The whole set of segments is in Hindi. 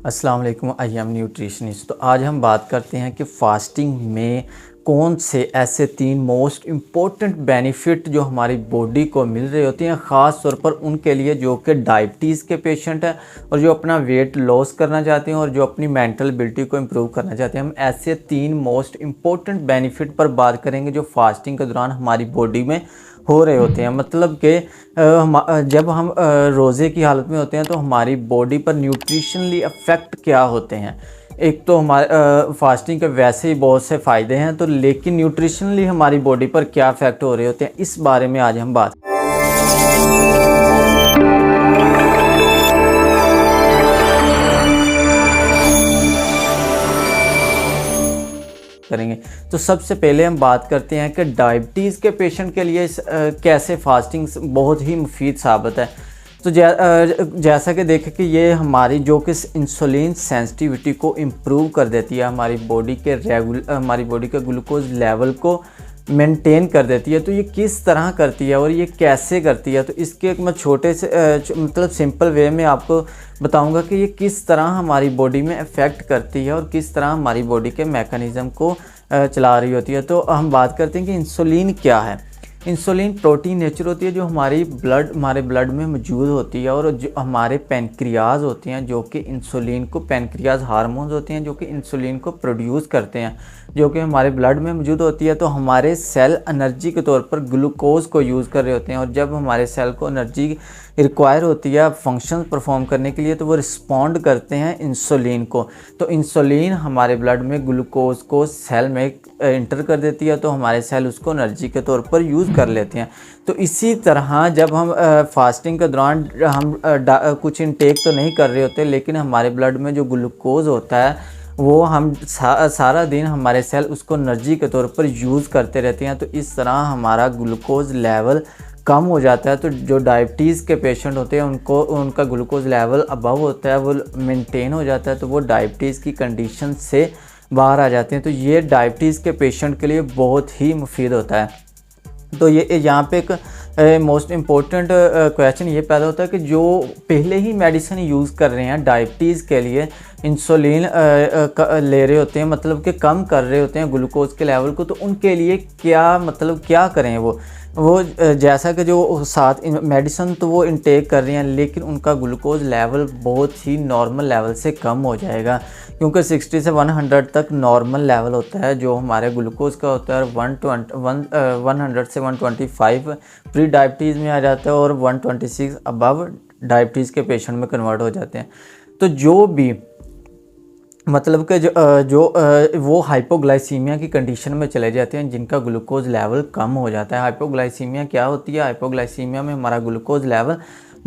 अस्सलाम वालेकुम, आई एम न्यूट्रिशनिस्ट। तो आज हम बात करते हैं कि फ़ास्टिंग में कौन से ऐसे 3 मोस्ट इम्पॉर्टेंट बेनिफिट जो हमारी बॉडी को मिल रहे होते हैं, ख़ास तौर पर उनके लिए जो कि डायबिटीज़ के पेशेंट हैं और जो अपना वेट लॉस करना चाहते हैं और जो अपनी मेंटल एबिलिटी को इम्प्रूव करना चाहते हैं। हम ऐसे 3 मोस्ट इम्पॉर्टेंट बेनिफिट पर बात करेंगे जो फास्टिंग के दौरान हमारी बॉडी में हो रहे होते हैं। मतलब कि जब हम रोज़े की हालत में होते हैं तो हमारी बॉडी पर न्यूट्रिशनली अफेक्ट क्या होते हैं। एक तो हमारे फास्टिंग के वैसे ही बहुत से फ़ायदे हैं, तो लेकिन न्यूट्रिशनली हमारी बॉडी पर क्या इफ़ेक्ट हो रहे होते हैं, इस बारे में आज हम बात करेंगे। तो सबसे पहले हम बात करते हैं कि डायबिटीज़ के पेशेंट के लिए कैसे फास्टिंग बहुत ही मुफीद साबित है। तो जैसा कि देखें कि ये हमारी जो कि इंसुलिन सेंसिटिविटी को इम्प्रूव कर देती है, हमारी बॉडी के ग्लूकोज लेवल को मेंटेन कर देती है। तो ये किस तरह करती है और ये कैसे करती है, तो इसके एक मैं छोटे से मतलब सिंपल वे में आपको बताऊंगा कि ये किस तरह हमारी बॉडी में इफ़ेक्ट करती है और किस तरह हमारी बॉडी के मैकेनिज़्म को चला रही होती है। तो हम बात करते हैं कि इंसुलिन क्या है। इंसुलिन प्रोटीन नेचर होती है जो हमारे ब्लड में मौजूद होती है, और जो हमारे पैनक्रियाज होते हैं जो कि इंसुलिन को, पैनक्रियाज हार्मोन्स होते हैं जो कि इंसुलिन को प्रोड्यूस करते हैं, जो कि हमारे ब्लड में मौजूद होती है। तो हमारे सेल एनर्जी के तौर पर ग्लूकोज को यूज़ कर रहे होते हैं, और जब हमारे सेल को एनर्जी रिक्वायर होती है फंक्शन परफॉर्म करने के लिए, तो वो रिस्पॉन्ड करते हैं इंसुलिन को। तो इंसुलिन हमारे ब्लड में ग्लूकोज को सेल में इंटर कर देती है, तो हमारे सेल उसको एनर्जी के तौर पर यूज़ कर लेते हैं। तो इसी तरह जब हम फास्टिंग के दौरान हम कुछ इनटेक तो नहीं कर रहे होते, लेकिन हमारे ब्लड में जो ग्लूकोज होता है वो हम सारा दिन हमारे सेल उसको एनर्जी के तौर पर यूज़ करते रहते हैं। तो इस तरह हमारा ग्लूकोज लेवल कम हो जाता है। तो जो डायबिटीज़ के पेशेंट होते हैं उनका ग्लूकोज लेवल अबव होता है, वो मेंटेन हो जाता है, तो वो डायबिटीज़ की कंडीशन से बाहर आ जाते हैं। तो ये डायबिटीज़ के पेशेंट के लिए बहुत ही मुफीद होता है। तो ये यहाँ पे एक मोस्ट इम्पोर्टेंट क्वेश्चन ये पैदा होता है कि जो पहले ही मेडिसिन यूज़ कर रहे हैं डायबिटीज़ के लिए, इंसुलिन ले रहे होते हैं, मतलब कि कम कर रहे होते हैं ग्लूकोज के लेवल को, तो उनके लिए क्या करें। वो जैसा कि जो साथ मेडिसिन तो वो इनटेक कर रहे हैं, लेकिन उनका ग्लूकोज लेवल बहुत ही नॉर्मल लेवल से कम हो जाएगा, क्योंकि 60 से 100 तक नॉर्मल लेवल होता है जो हमारे ग्लूकोज का होता है। 100 से 125 प्री डायबिटीज़ में आ जाता है, और 126 अबव डायबिटीज़ के पेशेंट में कन्वर्ट हो जाते हैं। तो जो भी मतलब कि वो हाइपोग्लाइसीमिया की कंडीशन में चले जाते हैं, जिनका ग्लूकोज लेवल कम हो जाता है। हाइपोग्लाइसीमिया क्या होती है? हाइपोग्लाइसीमिया में हमारा ग्लूकोज लेवल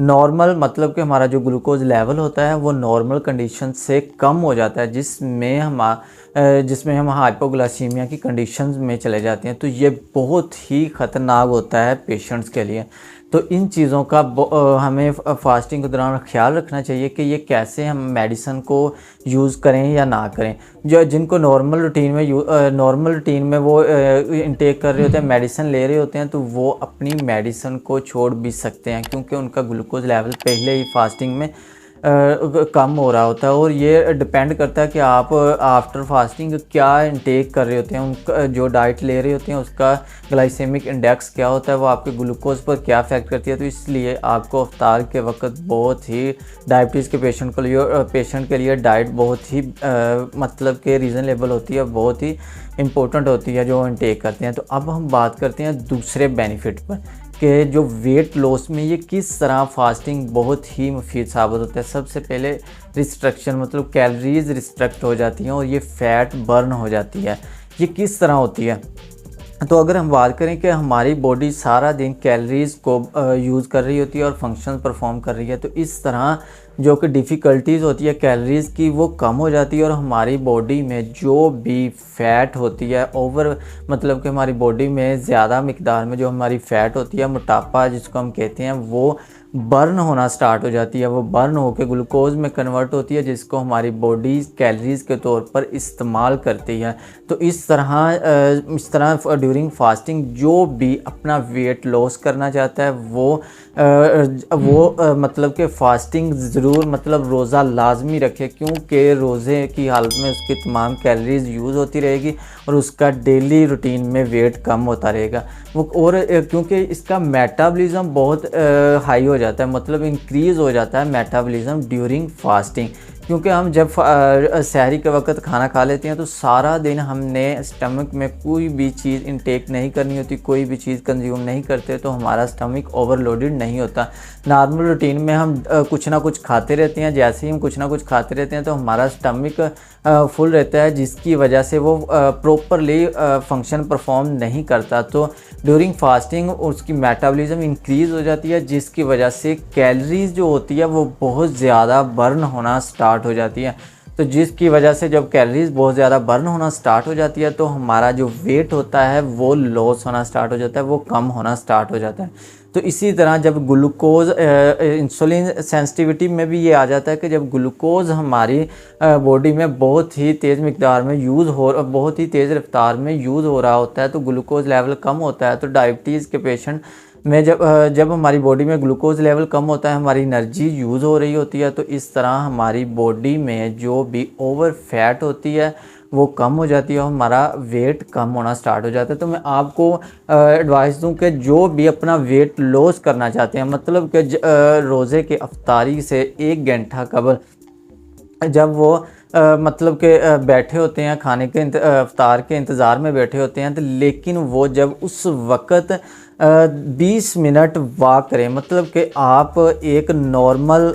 नॉर्मल, मतलब कि हमारा जो ग्लूकोज लेवल होता है वो नॉर्मल कंडीशन से कम हो जाता है, जिसमें हम हाइपोग्लाइसीमिया की कंडीशंस में चले जाते हैं। तो ये बहुत ही ख़तरनाक होता है पेशेंट्स के लिए। तो इन चीज़ों का हमें फास्टिंग के दौरान ख्याल रखना चाहिए कि ये कैसे हम मेडिसिन को यूज़ करें या ना करें। जिनको नॉर्मल रूटीन में वो इनटेक कर रहे होते हैं, मेडिसिन ले रहे होते हैं, तो वो अपनी मेडिसिन को छोड़ भी सकते हैं, क्योंकि उनका ग्लूकोज लेवल पहले ही फास्टिंग में कम हो रहा होता है। और ये डिपेंड करता है कि आप आफ्टर फास्टिंग क्या इनटेक कर रहे होते हैं, उनका जो डाइट ले रहे होते हैं उसका ग्लाइसेमिक इंडेक्स क्या होता है, वो आपके ग्लूकोज पर क्या इफेक्ट करती है। तो इसलिए आपको इफ्तार के वक्त बहुत ही डायबिटीज़ के पेशेंट के लिए डाइट बहुत ही मतलब कि रीज़नेबल होती है, बहुत ही इम्पोर्टेंट होती है जो इनटेक करते हैं। तो अब हम बात करते हैं दूसरे बेनिफिट पर कि जो वेट लॉस में ये किस तरह फास्टिंग बहुत ही मुफीद साबित होता है। सबसे पहले रिस्ट्रक्शन, मतलब कैलोरीज रिस्ट्रक्ट हो जाती हैं और ये फ़ैट बर्न हो जाती है। ये किस तरह होती है? तो अगर हम बात करें कि हमारी बॉडी सारा दिन कैलोरीज़ को यूज़ कर रही होती है और फंक्शन परफॉर्म कर रही है, तो इस तरह जो कि डिफ़िकल्टीज़ होती है कैलोरीज़ की वो कम हो जाती है, और हमारी बॉडी में जो भी फ़ैट होती है मतलब कि हमारी बॉडी में ज़्यादा मिकदार में जो हमारी फ़ैट होती है, मोटापा जिसको हम कहते हैं, वो बर्न होना स्टार्ट हो जाती है, वो बर्न होकर ग्लूकोज में कन्वर्ट होती है, जिसको हमारी बॉडी कैलोरीज़ के तौर पर इस्तेमाल करती है। तो इस तरह ड्यूरिंग फास्टिंग जो भी अपना वेट लॉस करना चाहता है वो मतलब कि फ़ास्टिंग ज़रूर मतलब रोज़ा लाजमी रखे, क्योंकि रोज़े की हालत में उसकी तमाम कैलोरीज़ यूज़ होती रहेगी और उसका डेली रूटीन में वेट कम होता रहेगा वो। और क्योंकि इसका मेटाबॉलिज्म बहुत हाई हो जाता है, मतलब इंक्रीज़ हो जाता है मेटाबॉलिज्म ड्यूरिंग फास्टिंग, क्योंकि हम जब सहरी के वक्त खाना खा लेते हैं तो सारा दिन हमने स्टमक में कोई भी चीज़ इनटेक नहीं करनी होती, कोई भी चीज़ कंज्यूम नहीं करते, तो हमारा स्टमक ओवरलोडेड नहीं होता। नॉर्मल रूटीन में हम कुछ ना कुछ खाते रहते हैं, जैसे ही हम कुछ ना कुछ खाते रहते हैं तो हमारा स्टमक फुल रहता है, जिसकी वजह से वो प्रॉपरली फंक्शन परफॉर्म नहीं करता। तो ड्यूरिंग फास्टिंग उसकी मेटाबॉलिज्म इंक्रीज़ हो जाती है, जिसकी वजह से कैलोरीज़ जो होती है वो बहुत ज़्यादा बर्न होना स्टार्ट हो जाती है। तो जिसकी वजह से जब कैलोरीज़ बहुत ज़्यादा बर्न होना स्टार्ट हो जाती है तो हमारा जो वेट होता है वो लॉस होना स्टार्ट हो जाता है, वो कम होना स्टार्ट हो जाता है। तो इसी तरह जब ग्लूकोज इंसुलिन सेंसिटिविटी में भी ये आ जाता है कि जब ग्लूकोज हमारी बॉडी में बहुत ही तेज़ मिकदार में बहुत ही तेज़ रफ्तार में यूज़ हो रहा होता है, तो ग्लूकोज लेवल कम होता है। तो डायबिटीज़ के पेशेंट में जब हमारी बॉडी में ग्लूकोज लेवल कम होता है, हमारी एनर्जी यूज़ हो रही होती है, तो इस तरह हमारी बॉडी में जो भी ओवर फैट होती है वो कम हो जाती है और हमारा वेट कम होना स्टार्ट हो जाता है। तो मैं आपको एडवाइस दूं कि जो भी अपना वेट लॉस करना चाहते हैं, मतलब कि रोज़े के अफ्तारी से 1 घंटा कबल जब वो मतलब कि बैठे होते हैं खाने के अफ्तार के इंतज़ार में बैठे होते हैं, तो लेकिन वो जब उस वक़्त 20 मिनट वॉक करें, मतलब कि आप एक नॉर्मल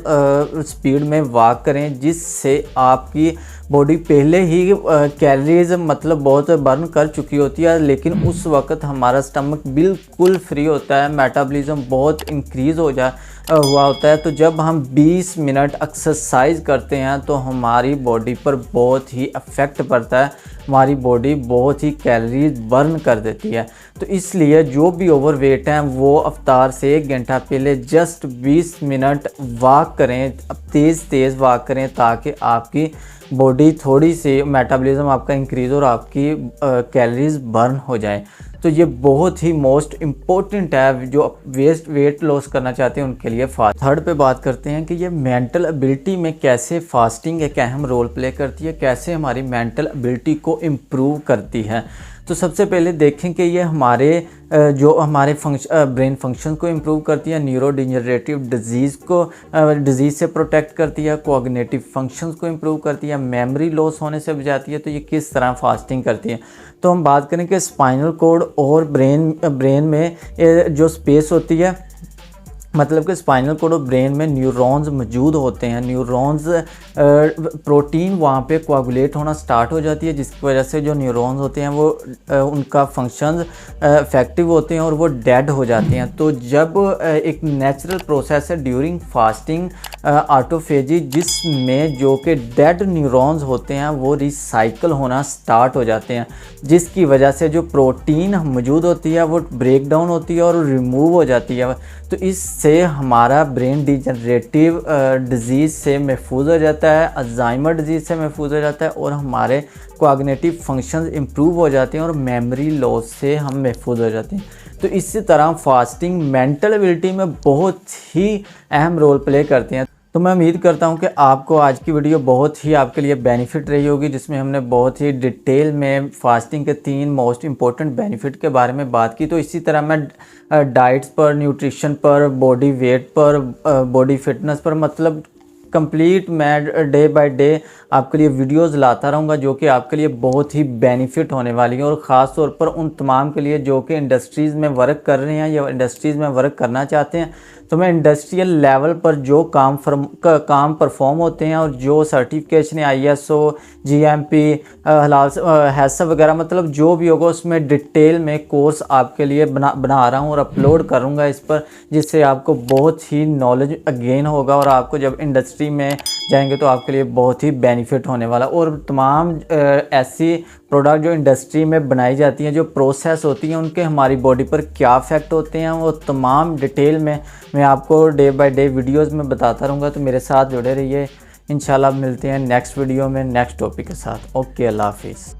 स्पीड में वॉक करें, जिससे आपकी बॉडी पहले ही कैलोरीज मतलब बहुत बर्न कर चुकी होती है, लेकिन उस वक़्त हमारा स्टमक बिल्कुल फ्री होता है, मेटाबॉलिज्म बहुत इंक्रीज़ हुआ होता है। तो जब हम 20 मिनट एक्सरसाइज करते हैं तो हमारी बॉडी पर बहुत ही इफ़ेक्ट पड़ता है, हमारी बॉडी बहुत ही कैलोरीज बर्न कर देती है। तो इसलिए जो भी ओवरवेट हैं वो अफ्तार से 1 घंटा पहले जस्ट 20 मिनट वॉक करें, तेज़ वॉक करें, ताकि आपकी बॉडी थोड़ी सी मेटाबॉलिज्म आपका इंक्रीज़ और आपकी कैलोरीज बर्न हो जाए। तो ये बहुत ही मोस्ट इम्पोर्टेंट है जो वेट लॉस करना चाहते हैं उनके लिए। थर्ड पे बात करते हैं कि ये मेंटल एबिलिटी में कैसे फास्टिंग एक अहम रोल प्ले करती है, कैसे हमारी मेंटल एबिलिटी को इम्प्रूव करती है। तो सबसे पहले देखें कि ये हमारे ब्रेन फंक्शन को इम्प्रूव करती है, न्यूरो डिजनरेटिव डिजीज़ से प्रोटेक्ट करती है, कोऑग्निटिव फंक्शंस को इम्प्रूव करती है, मेमोरी लॉस होने से बचाती है। तो ये किस तरह फास्टिंग करती है, तो हम बात करें कि स्पाइनल कॉर्ड और ब्रेन में जो स्पेस होती है, मतलब कि स्पाइनल कॉर्ड और ब्रेन में न्यूरॉन्स मौजूद होते हैं। न्यूरॉन्स प्रोटीन वहाँ पे कोआगुलेट होना स्टार्ट हो जाती है, जिसकी वजह से जो न्यूरॉन्स होते हैं वो उनका फंक्शन इफेक्टिव होते हैं और वो डेड हो जाते हैं। तो जब एक नेचुरल प्रोसेस है ड्यूरिंग फास्टिंग ऑटोफेजी, जिसमें जो कि डेड न्यूरॉन्स होते हैं वो रिसाइकल होना स्टार्ट हो जाते हैं, जिसकी वजह से जो प्रोटीन मौजूद होती है वो ब्रेक डाउन होती है और रिमूव हो जाती है। तो इससे हमारा ब्रेन डिजनरेटिव डिजीज़ से महफूज हो जाता है, अल्जाइमर डिजीज़ से महफूज हो जाता है और हमारे कोऑग्निटिव फंक्शंस इंप्रूव हो जाते हैं और मेमोरी लॉस से हम महफूज हो जाते हैं। तो इसी तरह फास्टिंग मेंटल एबिलिटी में बहुत ही अहम रोल प्ले करते हैं। तो मैं उम्मीद करता हूं कि आपको आज की वीडियो बहुत ही आपके लिए बेनिफिट रही होगी, जिसमें हमने बहुत ही डिटेल में फास्टिंग के 3 मोस्ट इम्पोर्टेंट बेनिफिट के बारे में बात की। तो इसी तरह मैं डाइट्स पर, न्यूट्रिशन पर, बॉडी वेट पर, बॉडी फिटनेस पर, मतलब कंप्लीट मैं डे बाय डे आपके लिए वीडियोस लाता रहूँगा, जो कि आपके लिए बहुत ही बेनिफिट होने वाली है, और ख़ास तौर पर उन तमाम के लिए जो कि इंडस्ट्रीज़ में वर्क कर रहे हैं या इंडस्ट्रीज़ में वर्क करना चाहते हैं। तो मैं इंडस्ट्रियल लेवल पर जो काम परफॉर्म होते हैं और जो सर्टिफिकेशन ISO, GMP, हलाल हैसा वगैरह, मतलब जो भी होगा उसमें डिटेल में कोर्स आपके लिए बना रहा हूँ और अपलोड करूँगा इस पर, जिससे आपको बहुत ही नॉलेज गेन होगा और आपको जब इंडस्ट्री इंडस्ट्री में जाएंगे तो आपके लिए बहुत ही बेनिफिट होने वाला। और तमाम ऐसी प्रोडक्ट जो इंडस्ट्री में बनाई जाती हैं, जो प्रोसेस होती हैं, उनके हमारी बॉडी पर क्या इफ़ेक्ट होते हैं, वो तमाम डिटेल में मैं आपको डे बाय डे वीडियोस में बताता रहूँगा। तो मेरे साथ जुड़े रहिए। इंशाल्लाह मिलते हैं नेक्स्ट वीडियो में नेक्स्ट टॉपिक के साथ। ओके, अल्लाह हाफिज़।